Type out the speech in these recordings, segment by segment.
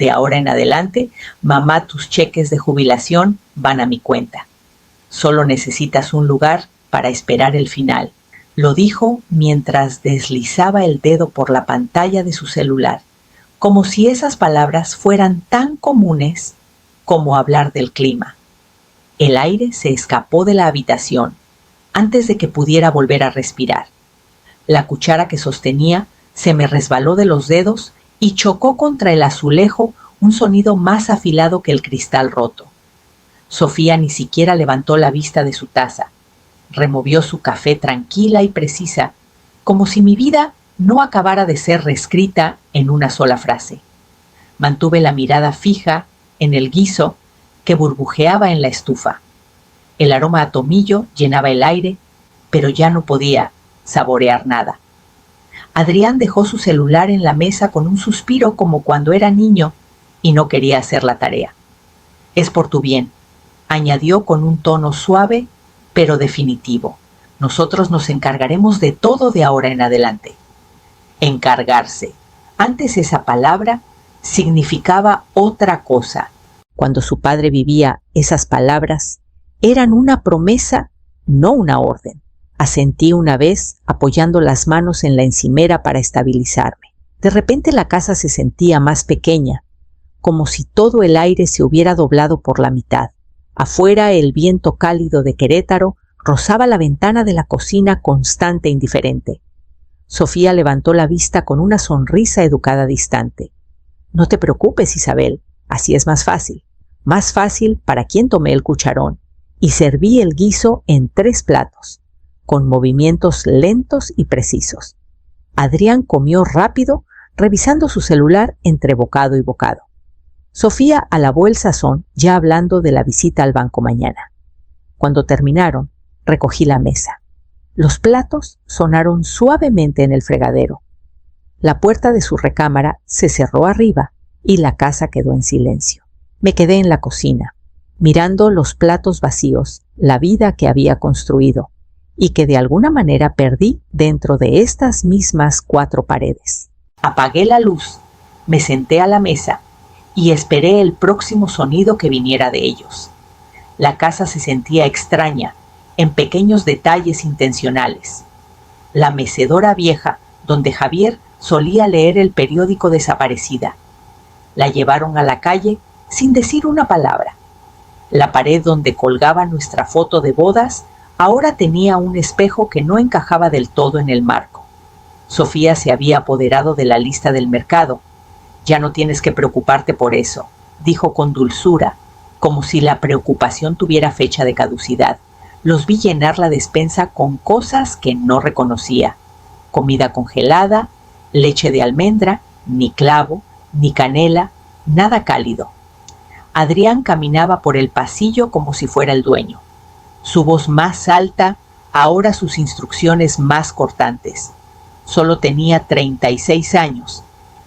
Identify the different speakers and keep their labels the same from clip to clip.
Speaker 1: De ahora en adelante, mamá, tus cheques de jubilación van a mi cuenta. Solo necesitas un lugar para esperar el final. Lo dijo mientras deslizaba el dedo por la pantalla de su celular, como si esas palabras fueran tan comunes como hablar del clima. El aire se escapó de la habitación antes de que pudiera volver a respirar. La cuchara que sostenía se me resbaló de los dedos y chocó contra el azulejo un sonido más afilado que el cristal roto. Sofía ni siquiera levantó la vista de su taza. Removió su café tranquila y precisa, como si mi vida no acabara de ser reescrita en una sola frase. Mantuve la mirada fija en el guiso que burbujeaba en la estufa. El aroma a tomillo llenaba el aire, pero ya no podía saborear nada. Adrián dejó su celular en la mesa con un suspiro como cuando era niño y no quería hacer la tarea. Es por tu bien, añadió con un tono suave pero definitivo. Nosotros nos encargaremos de todo de ahora en adelante. Encargarse. Antes esa palabra significaba otra cosa. Cuando su padre vivía, esas palabras eran una promesa, no una orden. Asentí una vez, apoyando las manos en la encimera para estabilizarme. De repente la casa se sentía más pequeña, como si todo el aire se hubiera doblado por la mitad. Afuera el viento cálido de Querétaro rozaba la ventana de la cocina constante e indiferente. Sofía levantó la vista con una sonrisa educada distante. No te preocupes, Isabel, así es más fácil. Más fácil para quien tomé el cucharón y serví el guiso en 3 platos, con movimientos lentos y precisos. Adrián comió rápido, revisando su celular entre bocado y bocado. Sofía alabó el sazón, ya hablando de la visita al banco mañana. Cuando terminaron, recogí la mesa. Los platos sonaron suavemente en el fregadero. La puerta de su recámara se cerró arriba y la casa quedó en silencio. Me quedé en la cocina, mirando los platos vacíos, la vida que había construido y que de alguna manera perdí dentro de estas mismas 4 paredes. Apagué la luz, me senté a la mesa y esperé el próximo sonido que viniera de ellos. La casa se sentía extraña, en pequeños detalles intencionales. La mecedora vieja, donde Javier solía leer el periódico Desaparecida. La llevaron a la calle sin decir una palabra. La pared donde colgaba nuestra foto de bodas ahora tenía un espejo que no encajaba del todo en el marco. Sofía se había apoderado de la lista del mercado. Ya no tienes que preocuparte por eso, dijo con dulzura, como si la preocupación tuviera fecha de caducidad. Los vi llenar la despensa con cosas que no reconocía. Comida congelada, leche de almendra, ni clavo, ni canela, nada cálido. Adrián caminaba por el pasillo como si fuera el dueño. Su voz más alta, ahora sus instrucciones más cortantes. Solo tenía 36 años,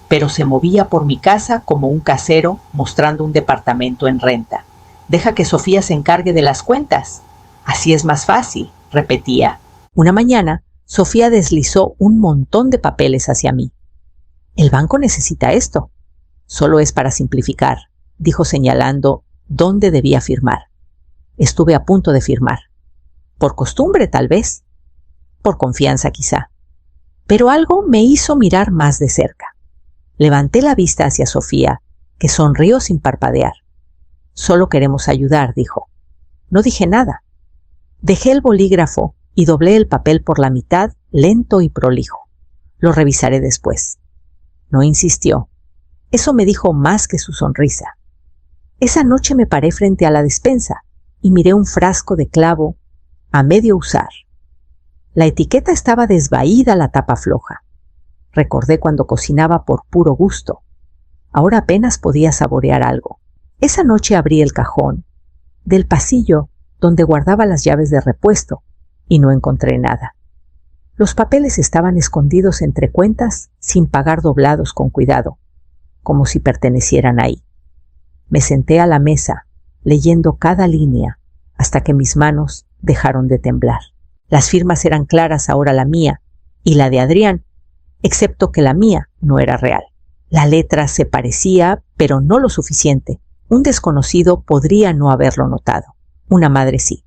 Speaker 1: pero se movía por mi casa como un casero mostrando un departamento en renta. Deja que Sofía se encargue de las cuentas. Así es más fácil, repetía. Una mañana, Sofía deslizó un montón de papeles hacia mí. El banco necesita esto. Solo es para simplificar, dijo señalando dónde debía firmar. Estuve a punto de firmar. Por costumbre, tal vez. Por confianza, quizá. Pero algo me hizo mirar más de cerca. Levanté la vista hacia Sofía, que sonrió sin parpadear. Solo queremos ayudar, dijo. No dije nada. Dejé el bolígrafo y doblé el papel por la mitad, lento y prolijo. Lo revisaré después. No insistió. Eso me dijo más que su sonrisa. Esa noche me paré frente a la despensa y miré un frasco de clavo a medio usar. La etiqueta estaba desvaída, la tapa floja. Recordé cuando cocinaba por puro gusto. Ahora apenas podía saborear algo. Esa noche abrí el cajón del pasillo donde guardaba las llaves de repuesto y no encontré nada. Los papeles estaban escondidos entre cuentas sin pagar doblados con cuidado, como si pertenecieran ahí. Me senté a la mesa, leyendo cada línea, hasta que mis manos dejaron de temblar. Las firmas eran claras ahora la mía y la de Adrián, excepto que la mía no era real. La letra se parecía, pero no lo suficiente. Un desconocido podría no haberlo notado. Una madre sí.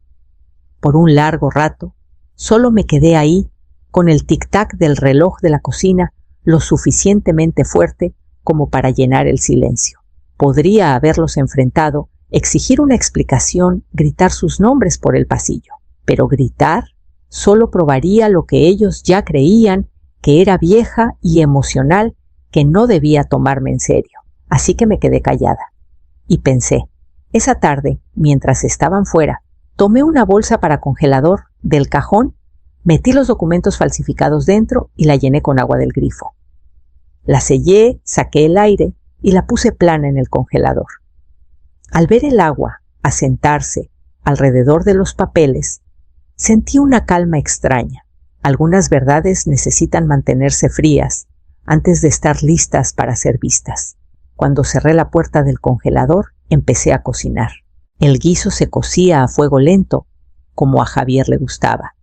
Speaker 1: Por un largo rato, solo me quedé ahí, con el tic-tac del reloj de la cocina lo suficientemente fuerte como para llenar el silencio. Podría haberlos enfrentado, exigir una explicación, gritar sus nombres por el pasillo. Pero gritar solo probaría lo que ellos ya creían, que era vieja y emocional, que no debía tomarme en serio. Así que me quedé callada. Y pensé, esa tarde, mientras estaban fuera, tomé una bolsa para congelador del cajón, metí los documentos falsificados dentro y la llené con agua del grifo. La sellé, saqué el aire y la puse plana en el congelador. Al ver el agua asentarse alrededor de los papeles, sentí una calma extraña. Algunas verdades necesitan mantenerse frías antes de estar listas para ser vistas. Cuando cerré la puerta del congelador, empecé a cocinar. El guiso se cocía a fuego lento, como a Javier le gustaba.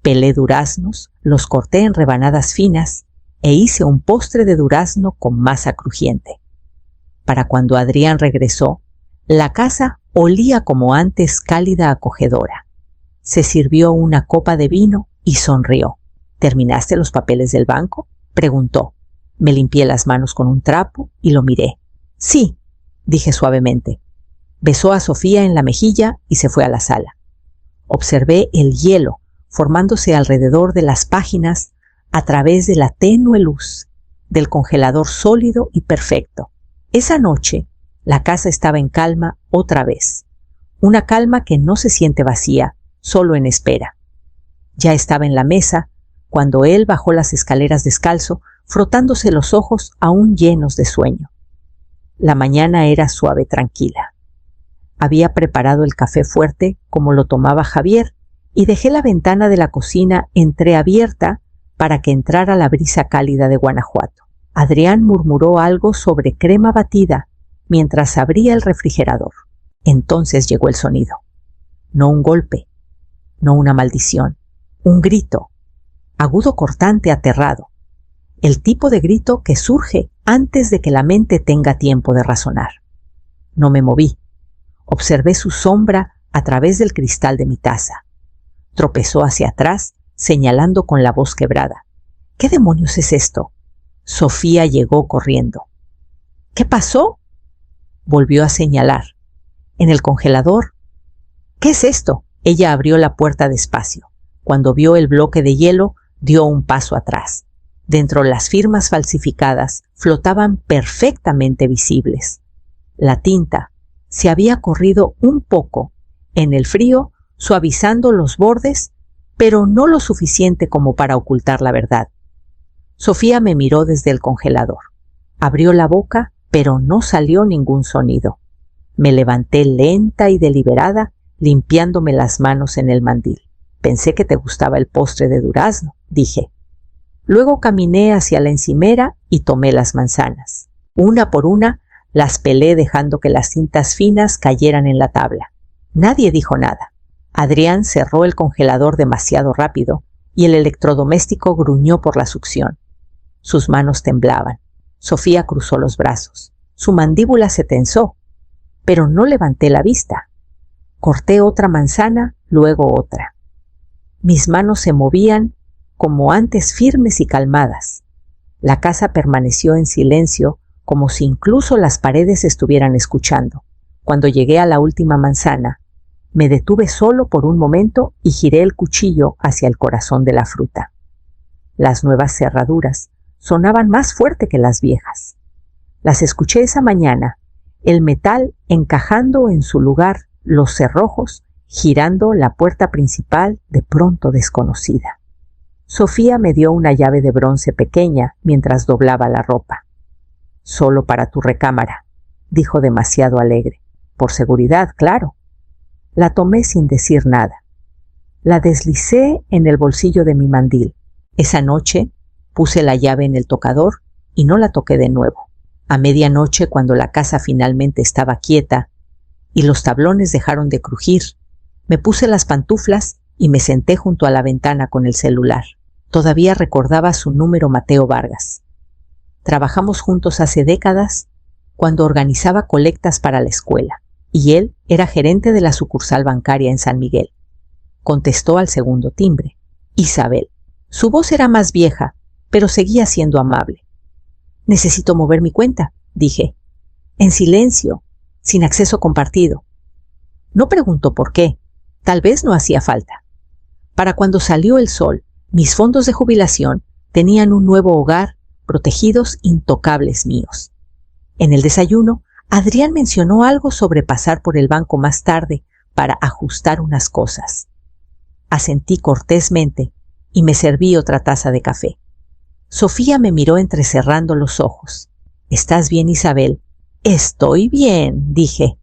Speaker 1: Pelé duraznos, los corté en rebanadas finas e hice un postre de durazno con masa crujiente. Para cuando Adrián regresó, la casa olía como antes cálida acogedora. Se sirvió una copa de vino y sonrió. ¿Terminaste los papeles del banco?, preguntó. Me limpié las manos con un trapo y lo miré. Sí, dije suavemente. Besó a Sofía en la mejilla y se fue a la sala. Observé el hielo formándose alrededor de las páginas a través de la tenue luz del congelador sólido y perfecto. Esa noche, la casa estaba en calma otra vez. Una calma que no se siente vacía, solo en espera. Ya estaba en la mesa cuando él bajó las escaleras descalzo, frotándose los ojos aún llenos de sueño. La mañana era suave, tranquila. Había preparado el café fuerte como lo tomaba Javier y dejé la ventana de la cocina entreabierta para que entrara la brisa cálida de Guanajuato. Adrián murmuró algo sobre crema batida mientras abría el refrigerador. Entonces llegó el sonido. No un golpe, no una maldición, un grito, agudo, cortante, aterrado. El tipo de grito que surge antes de que la mente tenga tiempo de razonar. No me moví. Observé su sombra a través del cristal de mi taza. Tropezó hacia atrás, señalando con la voz quebrada. ¿Qué demonios es esto? Sofía llegó corriendo. ¿Qué pasó? Volvió a señalar. En el congelador. ¿Qué es esto? Ella abrió la puerta despacio. Cuando vio el bloque de hielo, dio un paso atrás. Dentro las firmas falsificadas flotaban perfectamente visibles. La tinta se había corrido un poco en el frío, suavizando los bordes, pero no lo suficiente como para ocultar la verdad. Sofía me miró desde el congelador. Abrió la boca, pero no salió ningún sonido. Me levanté lenta y deliberada, limpiándome las manos en el mandil. Pensé que te gustaba el postre de durazno, dije. Luego caminé hacia la encimera y tomé las manzanas. Una por una las pelé dejando que las cintas finas cayeran en la tabla. Nadie dijo nada. Adrián cerró el congelador demasiado rápido y el electrodoméstico gruñó por la succión. Sus manos temblaban. Sofía cruzó los brazos. Su mandíbula se tensó, pero no levanté la vista. Corté otra manzana, luego otra. Mis manos se movían como antes, firmes y calmadas. La casa permaneció en silencio, como si incluso las paredes estuvieran escuchando. Cuando llegué a la última manzana, me detuve solo por un momento y giré el cuchillo hacia el corazón de la fruta. Las nuevas cerraduras sonaban más fuerte que las viejas. Las escuché esa mañana, el metal encajando en su lugar, los cerrojos girando la puerta principal de pronto desconocida. Sofía me dio una llave de bronce pequeña mientras doblaba la ropa. Solo para tu recámara, dijo demasiado alegre. Por seguridad, claro. La tomé sin decir nada. La deslicé en el bolsillo de mi mandil. Esa noche puse la llave en el tocador y no la toqué de nuevo. A medianoche, cuando la casa finalmente estaba quieta y los tablones dejaron de crujir, me puse las pantuflas y me senté junto a la ventana con el celular. Todavía recordaba su número Mateo Vargas. Trabajamos juntos hace décadas, cuando organizaba colectas para la escuela, y él era gerente de la sucursal bancaria en San Miguel. Contestó al segundo timbre. Isabel. Su voz era más vieja, pero seguía siendo amable. «Necesito mover mi cuenta», dije. En silencio, sin acceso compartido. No preguntó por qué. Tal vez no hacía falta. Para cuando salió el sol, mis fondos de jubilación tenían un nuevo hogar, protegidos intocables míos. En el desayuno, Adrián mencionó algo sobre pasar por el banco más tarde para ajustar unas cosas. Asentí cortésmente y me serví otra taza de café. Sofía me miró entrecerrando los ojos. «¿Estás bien, Isabel?» «Estoy bien», dije.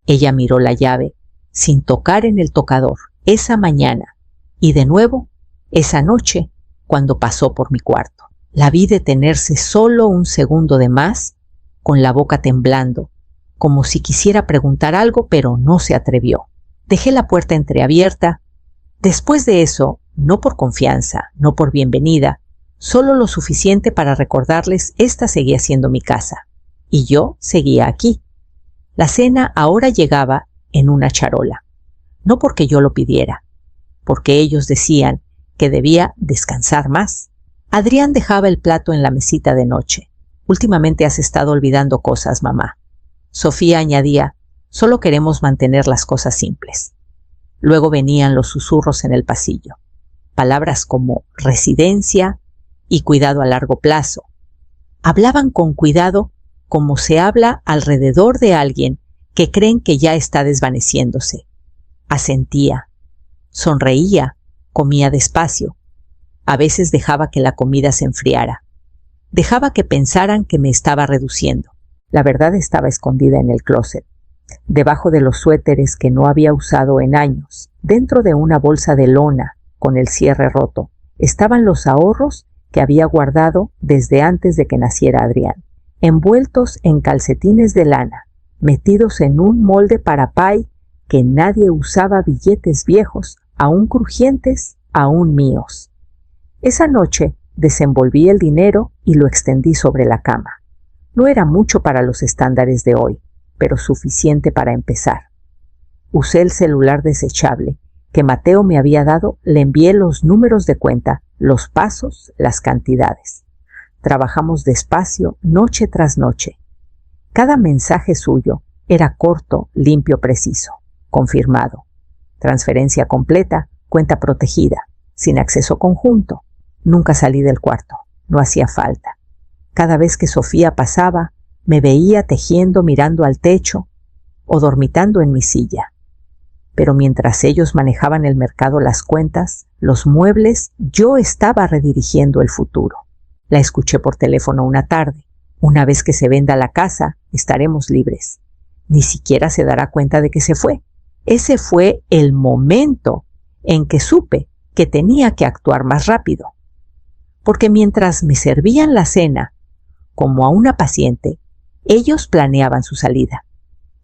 Speaker 1: Ella miró la llave, sin tocar en el tocador, esa mañana, y de nuevo, esa noche, cuando pasó por mi cuarto. La vi detenerse solo un segundo de más, con la boca temblando, como si quisiera preguntar algo, pero no se atrevió. Dejé la puerta entreabierta. Después de eso, no por confianza, no por bienvenida, solo lo suficiente para recordarles esta seguía siendo mi casa, y yo seguía aquí. La cena ahora llegaba en una charola, no porque yo lo pidiera, porque ellos decían que debía descansar más. Adrián dejaba el plato en la mesita de noche. «Últimamente has estado olvidando cosas, mamá». Sofía añadía: «Solo queremos mantener las cosas simples». Luego venían los susurros en el pasillo. Palabras como residencia y cuidado a largo plazo. Hablaban con cuidado como se habla alrededor de alguien que creen que ya está desvaneciéndose. Asentía, sonreía, comía despacio. A veces dejaba que la comida se enfriara. Dejaba que pensaran que me estaba reduciendo. La verdad estaba escondida en el closet, debajo de los suéteres que no había usado en años. Dentro de una bolsa de lona con el cierre roto estaban los ahorros que había guardado desde antes de que naciera Adrián, envueltos en calcetines de lana, metidos en un molde para pay que nadie usaba, billetes viejos, aún crujientes, aún míos. Esa noche desenvolví el dinero y lo extendí sobre la cama. No era mucho para los estándares de hoy, pero suficiente para empezar. Usé el celular desechable que Mateo me había dado, le envié los números de cuenta, los pasos, las cantidades. Trabajamos despacio, noche tras noche. Cada mensaje suyo era corto, limpio, preciso. Confirmado. Transferencia completa, cuenta protegida, sin acceso conjunto. Nunca salí del cuarto. No hacía falta. Cada vez que Sofía pasaba, me veía tejiendo mirando al techo o dormitando en mi silla. Pero mientras ellos manejaban el mercado, las cuentas, los muebles, yo estaba redirigiendo el futuro. La escuché por teléfono una tarde. Una vez que se venda la casa, estaremos libres. Ni siquiera se dará cuenta de que se fue. Ese fue el momento en que supe que tenía que actuar más rápido. Porque mientras me servían la cena, como a una paciente, ellos planeaban su salida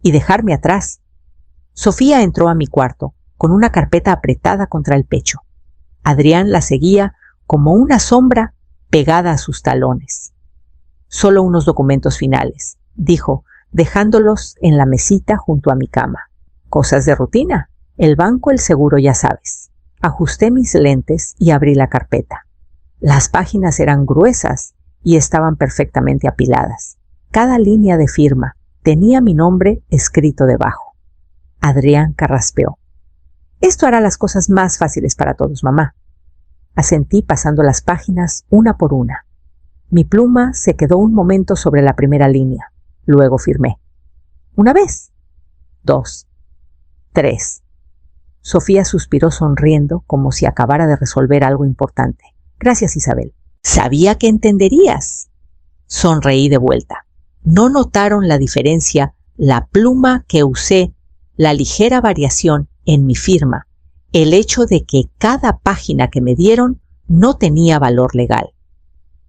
Speaker 1: y dejarme atrás. Sofía entró a mi cuarto con una carpeta apretada contra el pecho. Adrián la seguía como una sombra pegada a sus talones. «Solo unos documentos finales», dijo, dejándolos en la mesita junto a mi cama. «Cosas de rutina. El banco, el seguro, ya sabes». Ajusté mis lentes y abrí la carpeta. Las páginas eran gruesas y estaban perfectamente apiladas. Cada línea de firma tenía mi nombre escrito debajo. Adrián carraspeó. «Esto hará las cosas más fáciles para todos, mamá». Asentí pasando las páginas una por una. Mi pluma se quedó un momento sobre la primera línea. Luego firmé. 1 vez. 2. 3. Sofía suspiró sonriendo como si acabara de resolver algo importante. «Gracias, Isabel. Sabía que entenderías». Sonreí de vuelta. No notaron la diferencia, la pluma que usé, la ligera variación en mi firma, el hecho de que cada página que me dieron no tenía valor legal.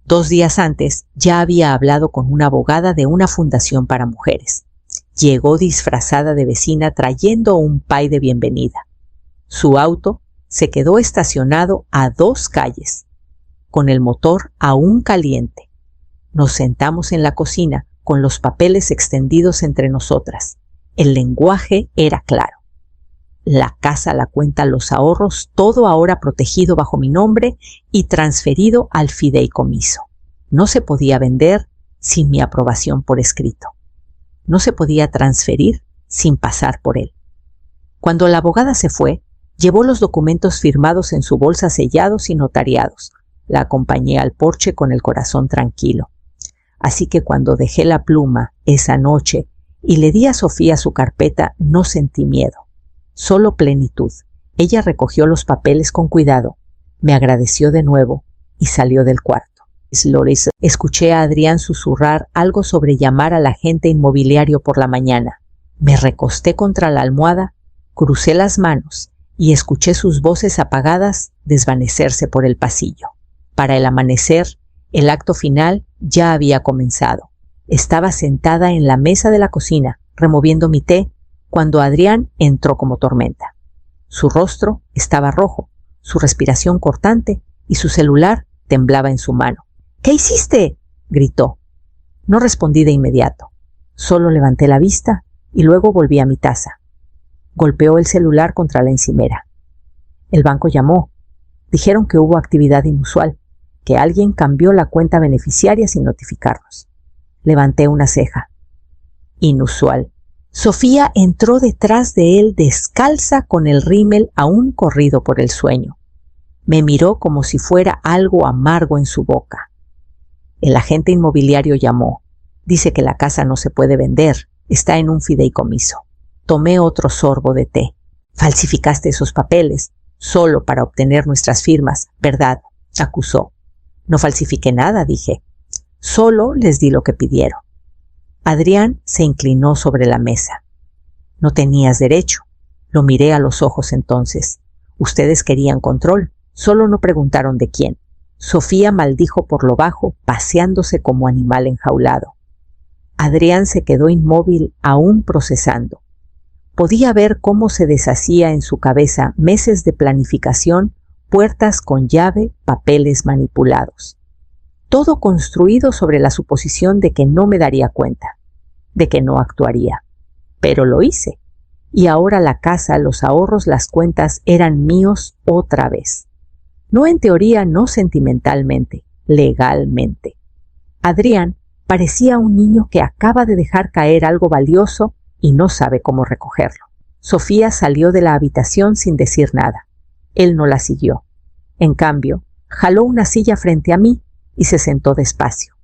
Speaker 1: 2 días antes ya había hablado con una abogada de una fundación para mujeres. Llegó disfrazada de vecina trayendo un pay de bienvenida. Su auto se quedó estacionado a 2 calles, con el motor aún caliente. Nos sentamos en la cocina con los papeles extendidos entre nosotras. El lenguaje era claro. La casa, la cuenta, los ahorros, todo ahora protegido bajo mi nombre y transferido al fideicomiso. No se podía vender sin mi aprobación por escrito. No se podía transferir sin pasar por él. Cuando la abogada se fue, llevó los documentos firmados en su bolsa sellados y notariados. La acompañé al porche con el corazón tranquilo. Así que cuando dejé la pluma esa noche y le di a Sofía su carpeta, no sentí miedo, solo plenitud. Ella recogió los papeles con cuidado, me agradeció de nuevo y salió del cuarto. Escuché a Adrián susurrar algo sobre llamar al agente inmobiliario por la mañana. Me recosté contra la almohada, crucé las manos y escuché sus voces apagadas desvanecerse por el pasillo. Para el amanecer, el acto final ya había comenzado. Estaba sentada en la mesa de la cocina, removiendo mi té, cuando Adrián entró como tormenta. Su rostro estaba rojo, su respiración cortante y su celular temblaba en su mano. «¿Qué hiciste?», gritó. No respondí de inmediato. Solo levanté la vista y luego volví a mi taza. Golpeó el celular contra la encimera. El banco llamó. Dijeron que hubo actividad inusual, que alguien cambió la cuenta beneficiaria sin notificarnos. Levanté una ceja. Inusual. Sofía entró detrás de él descalza con el rímel aún corrido por el sueño. Me miró como si fuera algo amargo en su boca. El agente inmobiliario llamó. Dice que la casa no se puede vender, está en un fideicomiso. Tomé otro sorbo de té. Falsificaste esos papeles, solo para obtener nuestras firmas, ¿verdad?, acusó. No falsifiqué nada, dije. Solo les di lo que pidieron. Adrián se inclinó sobre la mesa. No tenías derecho. Lo miré a los ojos entonces. Ustedes querían control, solo no preguntaron de quién. Sofía maldijo por lo bajo, paseándose como animal enjaulado. Adrián se quedó inmóvil, aún procesando. Podía ver cómo se deshacía en su cabeza meses de planificación, puertas con llave, papeles manipulados. Todo construido sobre la suposición de que no me daría cuenta, de que no actuaría. Pero lo hice, y ahora la casa, los ahorros, las cuentas eran míos otra vez. No en teoría, no sentimentalmente, legalmente. Adrián parecía un niño que acaba de dejar caer algo valioso y no sabe cómo recogerlo. Sofía salió de la habitación sin decir nada. Él no la siguió. En cambio, jaló una silla frente a mí y se sentó despacio.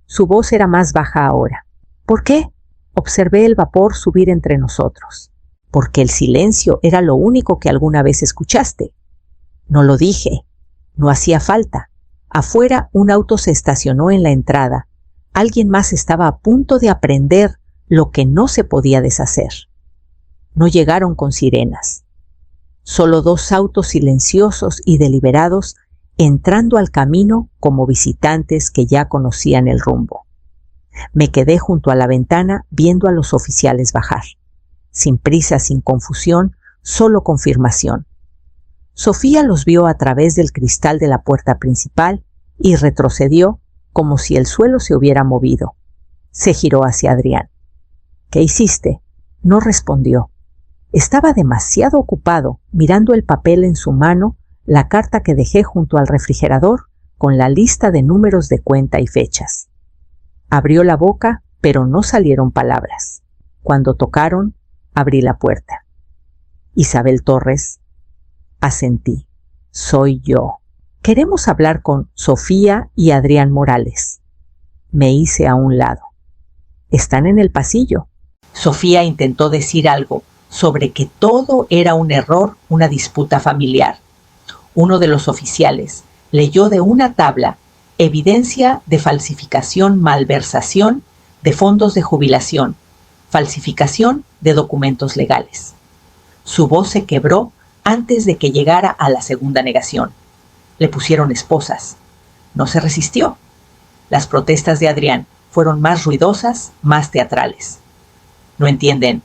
Speaker 1: Su voz era más baja ahora. ¿Por qué? Observé el vapor subir entre nosotros. Porque el silencio era lo único que alguna vez escuchaste. No lo dije. No hacía falta. Afuera un auto se estacionó en la entrada. Alguien más estaba a punto de aprender lo que no se podía deshacer. No llegaron con sirenas. Solo dos autos silenciosos y deliberados entrando al camino como visitantes que ya conocían el rumbo. Me quedé junto a la ventana viendo a los oficiales bajar. Sin prisa, sin confusión, solo confirmación. Sofía los vio a través del cristal de la puerta principal y retrocedió como si el suelo se hubiera movido. Se giró hacia Adrián. ¿Qué hiciste? No respondió. Estaba demasiado ocupado mirando el papel en su mano, la carta que dejé junto al refrigerador con la lista de números de cuenta y fechas. Abrió la boca, pero no salieron palabras. Cuando tocaron, abrí la puerta. Isabel Torres, asentí. Soy yo. Queremos hablar con Sofía y Adrián Morales. Me hice a un lado. Están en el pasillo. Sofía intentó decir algo sobre que todo era un error, una disputa familiar. Uno de los oficiales leyó de una tabla evidencia de falsificación, malversación de fondos de jubilación, falsificación de documentos legales. Su voz se quebró antes de que llegara a la segunda negación. Le pusieron esposas. No se resistió. Las protestas de Adrián fueron más ruidosas, más teatrales. No entienden.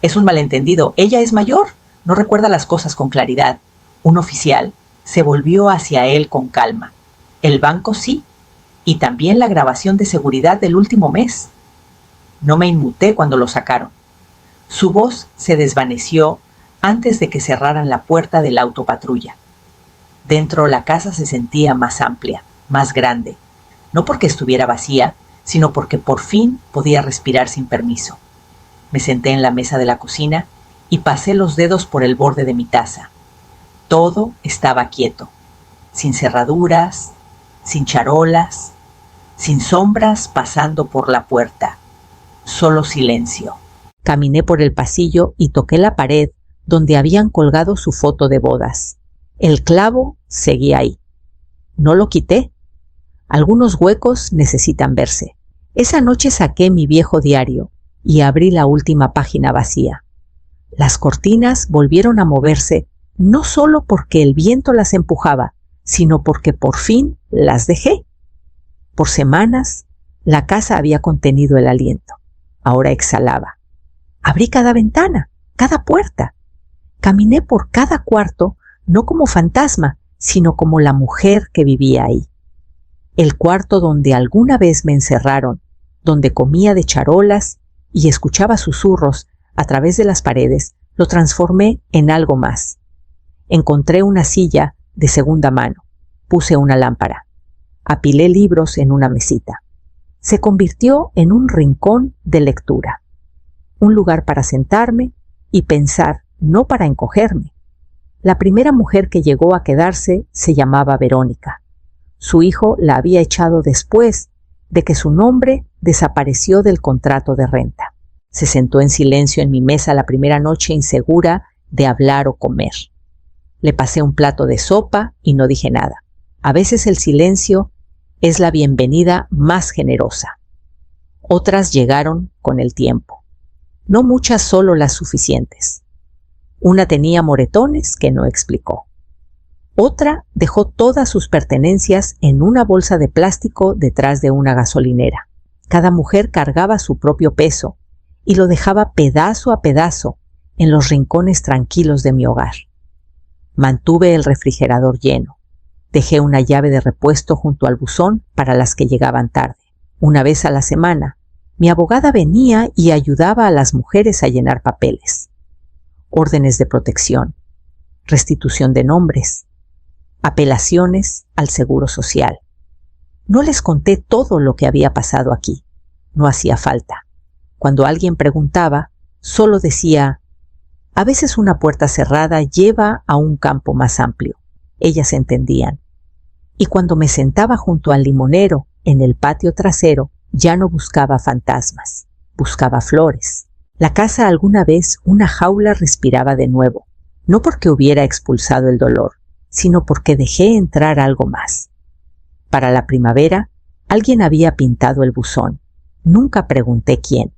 Speaker 1: Es un malentendido. Ella es mayor. No recuerda las cosas con claridad. Un oficial se volvió hacia él con calma. El banco sí. Y también la grabación de seguridad del último mes. No me inmuté cuando lo sacaron. Su voz se desvaneció antes de que cerraran la puerta de la autopatrulla. Dentro la casa se sentía más amplia, más grande, no porque estuviera vacía, sino porque por fin podía respirar sin permiso. Me senté en la mesa de la cocina y pasé los dedos por el borde de mi taza. Todo estaba quieto, sin cerraduras, sin charolas, sin sombras pasando por la puerta, solo silencio. Caminé por el pasillo y toqué la pared donde habían colgado su foto de bodas. El clavo seguía ahí. No lo quité. Algunos huecos necesitan verse. Esa noche saqué mi viejo diario y abrí la última página vacía. Las cortinas volvieron a moverse, no solo porque el viento las empujaba, sino porque por fin las dejé. Por semanas, la casa había contenido el aliento. Ahora exhalaba. Abrí cada ventana, cada puerta. Caminé por cada cuarto, no como fantasma, sino como la mujer que vivía ahí. El cuarto donde alguna vez me encerraron, donde comía de charolas y escuchaba susurros a través de las paredes, lo transformé en algo más. Encontré una silla de segunda mano, puse una lámpara, apilé libros en una mesita. Se convirtió en un rincón de lectura, un lugar para sentarme y pensar, no para encogerme. La primera mujer que llegó a quedarse se llamaba Verónica. Su hijo la había echado después de que su nombre desapareció del contrato de renta. Se sentó en silencio en mi mesa la primera noche, insegura de hablar o comer. Le pasé un plato de sopa y no dije nada. A veces el silencio es la bienvenida más generosa. Otras llegaron con el tiempo. No muchas, solo las suficientes. Una tenía moretones que no explicó. Otra dejó todas sus pertenencias en una bolsa de plástico detrás de una gasolinera. Cada mujer cargaba su propio peso y lo dejaba pedazo a pedazo en los rincones tranquilos de mi hogar. Mantuve el refrigerador lleno. Dejé una llave de repuesto junto al buzón para las que llegaban tarde. Una vez a la semana, mi abogada venía y ayudaba a las mujeres a llenar papeles. Órdenes de protección, restitución de nombres, apelaciones al seguro social. No les conté todo lo que había pasado aquí. No hacía falta. Cuando alguien preguntaba, solo decía, a veces una puerta cerrada lleva a un campo más amplio. Ellas entendían. Y cuando me sentaba junto al limonero en el patio trasero, ya no buscaba fantasmas, buscaba flores. La casa alguna vez una jaula respiraba de nuevo, no porque hubiera expulsado el dolor, sino porque dejé entrar algo más. Para la primavera, alguien había pintado el buzón. Nunca pregunté quién.